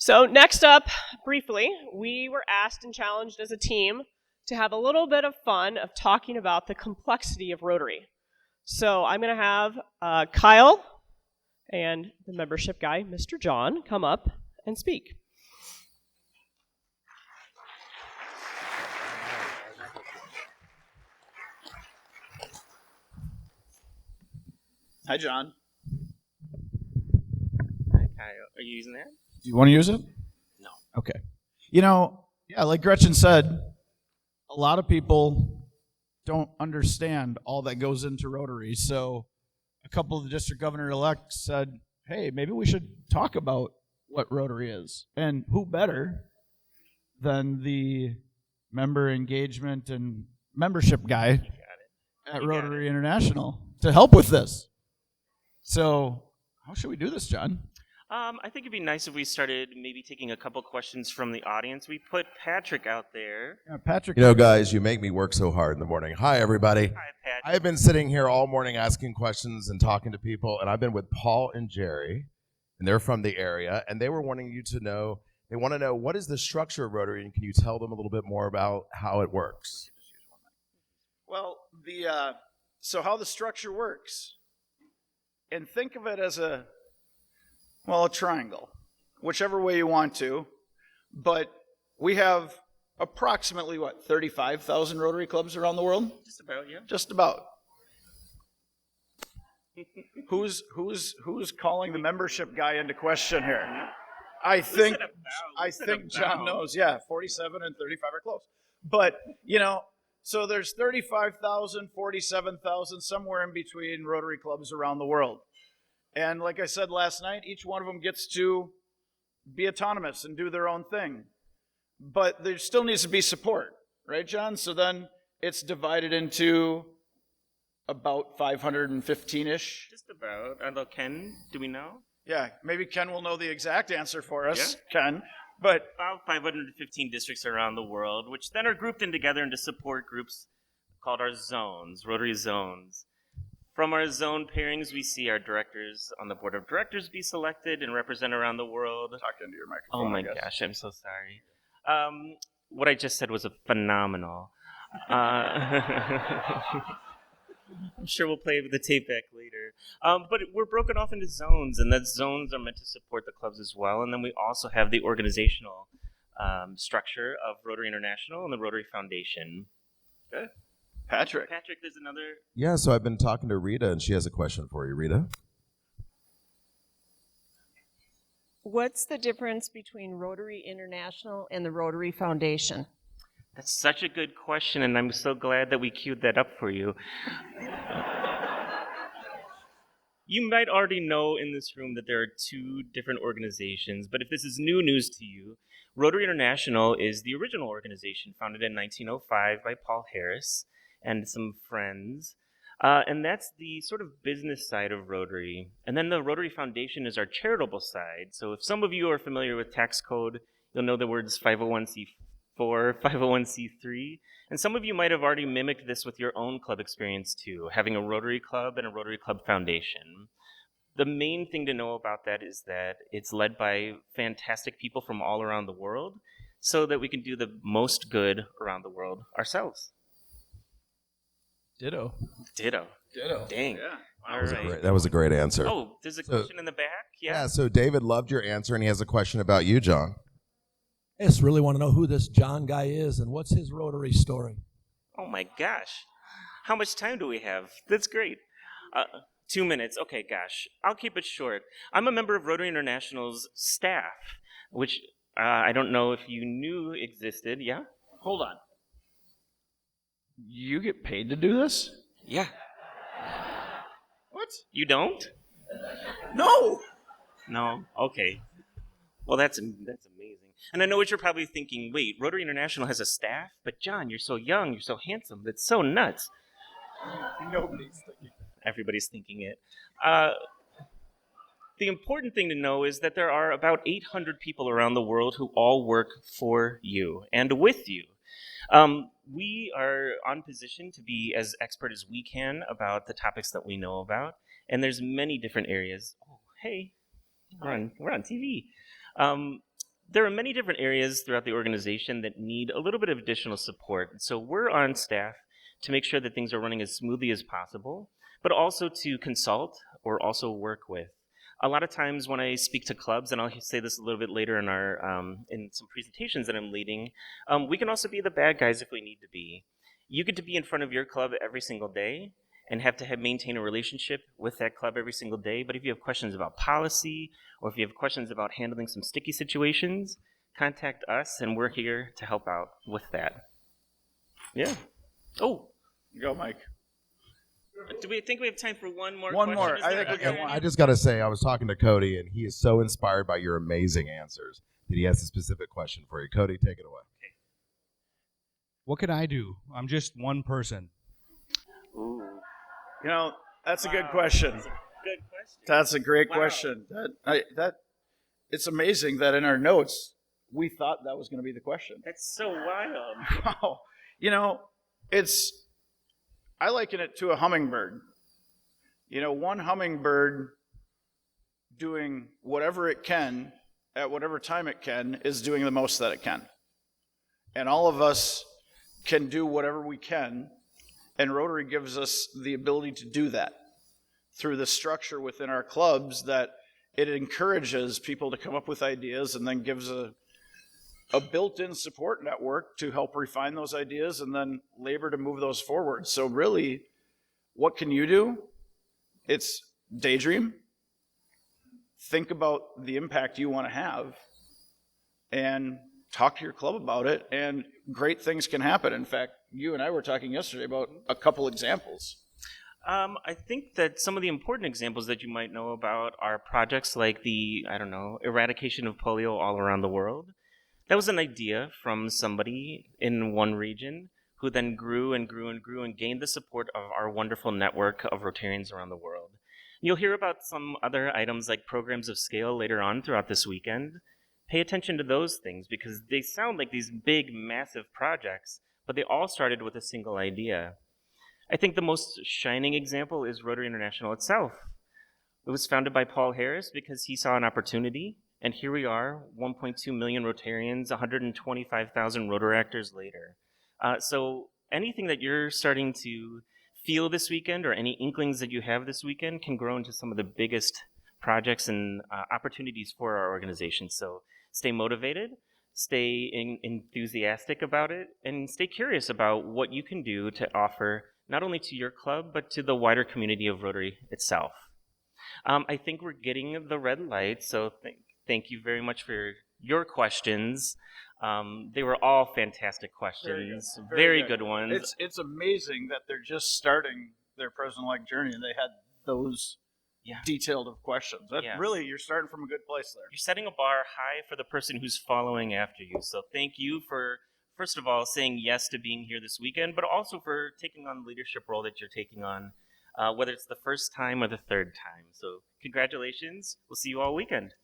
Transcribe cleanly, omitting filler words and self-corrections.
So next up, briefly, we were asked and challenged as a team to have a little bit of fun of talking about the complexity of Rotary. So I'm going to have Kyle and the membership guy, Mr. John, come up and speak. Hi, John. Hi, Kyle. Are you using that? Do you want to use it? No. Okay. Like Gretchen said, a lot of people don't understand all that goes into Rotary. So a couple of the district governor-elects said, hey, maybe we should talk about what Rotary is. And who better than the member engagement and membership guy at Rotary International to help with this. So how should we do this, John? I think it'd be nice if we started maybe taking a couple questions from the audience. We put Patrick out there. Yeah, Patrick. Guys, you make me work so hard in the morning. Hi, everybody. Hi, Patrick. I've been sitting here all morning asking questions and talking to people, and I've been with Paul and Jerry, and they're from the area, and they were wanting you to know, they want to know what is the structure of Rotary, and can you tell them a little bit more about how it works? Well, so how the structure works, and think of it as a triangle, whichever way you want to, but we have approximately, 35,000 Rotary clubs around the world? Just about, yeah. Just about. Who's calling the membership guy into question here? I think John knows. Yeah, 47 and 35 are close. But, so there's 35,000, 47,000, somewhere in between Rotary clubs around the world. And like I said last night, each one of them gets to be autonomous and do their own thing. But there still needs to be support, right, John? So then it's divided into about 515-ish. Just about. Although Ken, do we know? Yeah, maybe Ken will know the exact answer for us, Yeah. Ken. But About 515 districts around the world, which then are grouped in together into support groups called our zones, Rotary zones. From our zone pairings, we see our directors on the board of directors be selected and represent around the world. talk into your microphone. Oh my gosh, I'm so sorry. What I just said was phenomenal. I'm sure we'll play the tape back later. But we're broken off into zones, and that zones are meant to support the clubs as well. And then we also have the organizational structure of Rotary International and the Rotary Foundation. Okay. Patrick, there's another. Yeah, so I've been talking to Rita, and she has a question for you, Rita. What's the difference between Rotary International and the Rotary Foundation? That's such a good question, and I'm so glad that we queued that up for you. You might already know in this room that there are two different organizations, but if this is new news to you, Rotary International is the original organization founded in 1905 by Paul Harris and some friends. And that's the sort of business side of Rotary. And then the Rotary Foundation is our charitable side. So if some of you are familiar with tax code, you'll know the words 501c4, 501c3. And some of you might have already mimicked this with your own club experience too, having a Rotary Club and a Rotary Club Foundation. The main thing to know about that is that it's led by fantastic people from all around the world so that we can do the most good around the world ourselves. Ditto. Dang. Yeah. All right. That was a great answer. Oh, there's a question in the back? Yeah, so David loved your answer, and he has a question about you, John. I just really want to know who this John guy is and what's his Rotary story. Oh my gosh. How much time do we have? That's great. 2 minutes. Okay, gosh. I'll keep it short. I'm a member of Rotary International's staff, which I don't know if you knew existed. Yeah? Hold on. You get paid to do this? Yeah. What? You don't? No. No? Okay. Well, that's amazing. And I know what you're probably thinking. Wait, Rotary International has a staff? But John, you're so young, you're so handsome. That's so nuts. Nobody's thinking. Everybody's thinking it. The important thing to know is that there are about 800 people around the world who all work for you and with you. We are on position to be as expert as we can about the topics that we know about, and there's many different areas. Oh, hey, we're on TV. there are many different areas throughout the organization that need a little bit of additional support. So we're on staff to make sure that things are running as smoothly as possible, but also to consult or also work with. A lot of times when I speak to clubs, and I'll say this a little bit later in in some presentations that I'm leading, we can also be the bad guys if we need to be. You get to be in front of your club every single day and have to maintain a relationship with that club every single day. But if you have questions about policy, or if you have questions about handling some sticky situations, contact us, and we're here to help out with that. Yeah. Oh, Go, Mike. do we think we have time for one more One question? more. Is I there- think we okay. got one. I just got to say, I was talking to Cody, and he is so inspired by your amazing answers that he has a specific question for you. Cody, take it away. What could I do? I'm just one person. Ooh, You know, that's a good wow, question. That's a good question. That's a great Wow. question. It's amazing that in our notes we thought that was going to be the question. That's so wild. Wow. You know, I liken it to a hummingbird. You know, one hummingbird doing whatever it can at whatever time it can is doing the most that it can. And all of us can do whatever we can, and Rotary gives us the ability to do that through the structure within our clubs, that it encourages people to come up with ideas and then gives a built-in support network to help refine those ideas and then labor to move those forward. So really, what can you do? It's daydream. Think about the impact you want to have and talk to your club about it, and great things can happen. In fact, you and I were talking yesterday about a couple examples. I think that some of the important examples that you might know about are projects like the, eradication of polio all around the world. That was an idea from somebody in one region who then grew and grew and grew and gained the support of our wonderful network of Rotarians around the world. You'll hear about some other items like programs of scale later on throughout this weekend. Pay attention to those things because they sound like these big, massive projects, but they all started with a single idea. I think the most shining example is Rotary International itself. It was founded by Paul Harris because he saw an opportunity, and here we are, 1.2 million Rotarians, 125,000 Rotaractors later. So anything that you're starting to feel this weekend or any inklings that you have this weekend can grow into some of the biggest projects and opportunities for our organization. So stay motivated, stay enthusiastic about it, and stay curious about what you can do to offer not only to your club, but to the wider community of Rotary itself. I think we're getting the red light, so thank you very much for your questions. They were all fantastic questions, very good ones. It's amazing that they're just starting their president-elect journey and they had those detailed of questions. Yes. Really, you're starting from a good place there. You're setting a bar high for the person who's following after you. So thank you for, first of all, saying yes to being here this weekend, but also for taking on the leadership role that you're taking on, whether it's the first time or the third time. So congratulations. We'll see you all weekend.